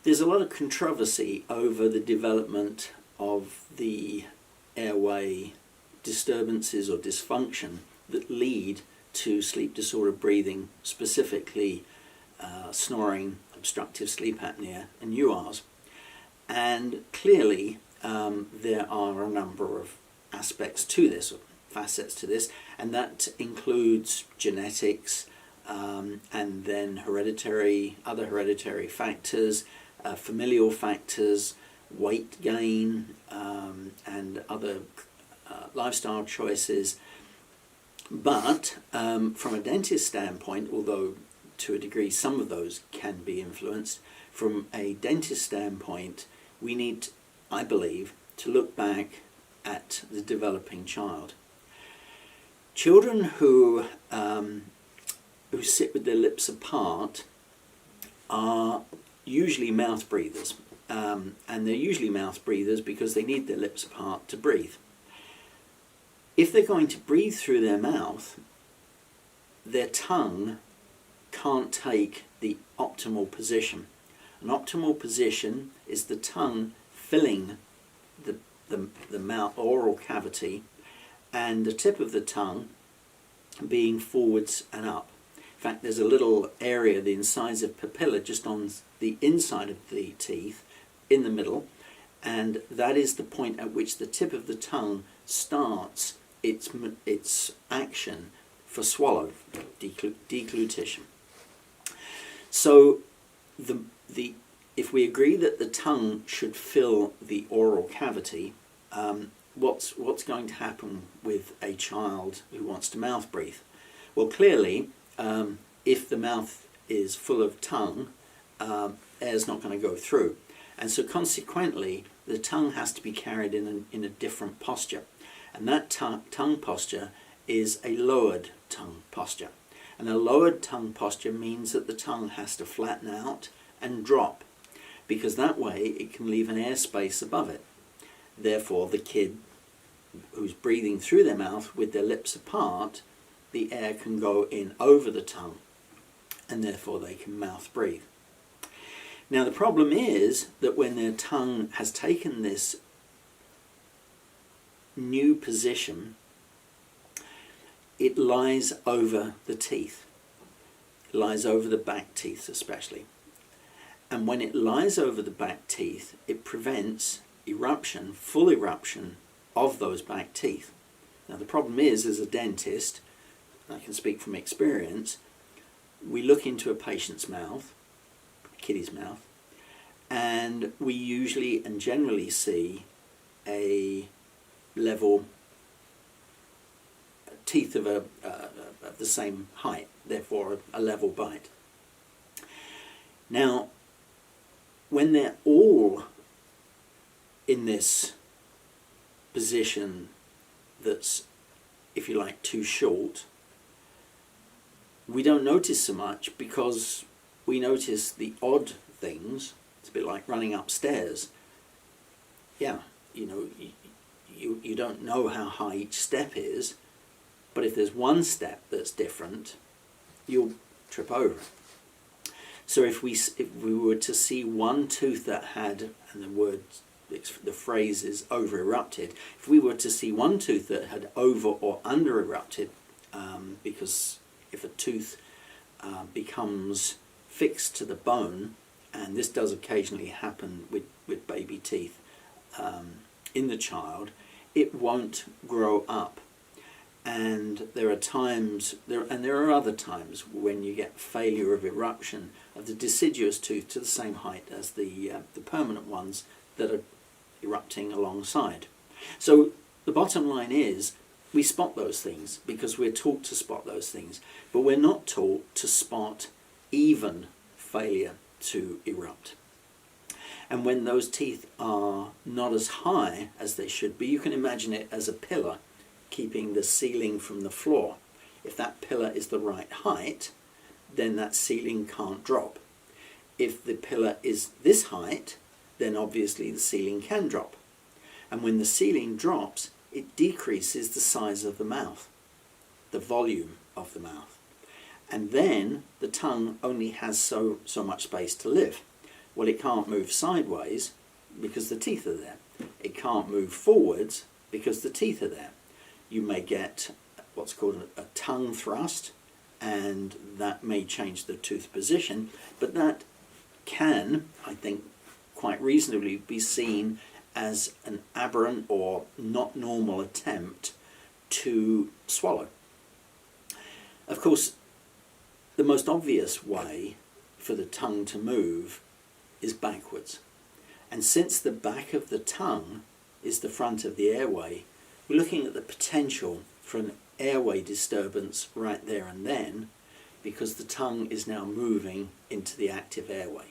There's a lot of controversy over the development of the airway disturbances or dysfunction that lead to sleep disordered breathing, specifically snoring, obstructive sleep apnea, and URs. And clearly there are a number of aspects to this, or facets to this, and that includes genetics, and then other hereditary factors, familial factors, weight gain, and other lifestyle choices. But from a dentist standpoint, although to a degree some of those can be influenced, from a dentist standpoint, we need, I believe, to look back at the developing child. Children who sit with their lips apart are usually mouth breathers, and they're usually mouth breathers because they need their lips apart to breathe. If they're going to breathe through their mouth, their tongue can't take the optimal position. An optimal position is the tongue filling the mouth oral cavity, and the tip of the tongue being forwards and up. In fact, there's a little area, the incisive papilla, just on the inside of the teeth, in the middle, and that is the point at which the tip of the tongue starts its action for swallow, deglutition. So if we agree that the tongue should fill the oral cavity, what's going to happen with a child who wants to mouth breathe? Well, clearly, if the mouth is full of tongue, air's not going to go through. And so consequently, the tongue has to be carried in a different posture. And that tongue posture is a lowered tongue posture. And a lowered tongue posture means that the tongue has to flatten out and drop, because that way it can leave an airspace above it. Therefore, the kid who's breathing through their mouth with their lips apart, the air can go in over the tongue, and therefore they can mouth breathe. Now, the problem is that when their tongue has taken this new position, it lies over the teeth. It lies over the back teeth especially. And when it lies over the back teeth, it prevents eruption, full eruption of those back teeth. Now, the problem is, as a dentist, I can speak from experience, we look into a patient's mouth, a kiddie's mouth, and we usually and generally see a level teeth of the same height, therefore a level bite. Now, when they're all in this position that's, if you like, too short, we don't notice so much, because we notice the odd things. It's a bit like running upstairs. Yeah, you don't know how high each step is, but if there's one step that's different, you'll trip over. So if we were to see one tooth that had, and the phrase is over erupted, if we were to see one tooth that had over or under erupted, because if a tooth becomes fixed to the bone, and this does occasionally happen with baby teeth in the child, it won't grow up. And there are times, there are other times when you get failure of eruption of the deciduous tooth to the same height as the permanent ones that are erupting alongside. So the bottom line is, we spot those things because we're taught to spot those things, but we're not taught to spot even failure to erupt. And when those teeth are not as high as they should be, you can imagine it as a pillar keeping the ceiling from the floor. If that pillar is the right height, then that ceiling can't drop. If the pillar is this height, then obviously the ceiling can drop. And when the ceiling drops, it decreases the size of the mouth, the volume of the mouth. And then the tongue only has so much space to live. Well, it can't move sideways because the teeth are there. It can't move forwards because the teeth are there. You may get what's called a tongue thrust, and that may change the tooth position, but that can, I think, quite reasonably be seen as an aberrant or not normal attempt to swallow. Of course, the most obvious way for the tongue to move is backwards. And since the back of the tongue is the front of the airway, we're looking at the potential for an airway disturbance right there and then, because the tongue is now moving into the active airway.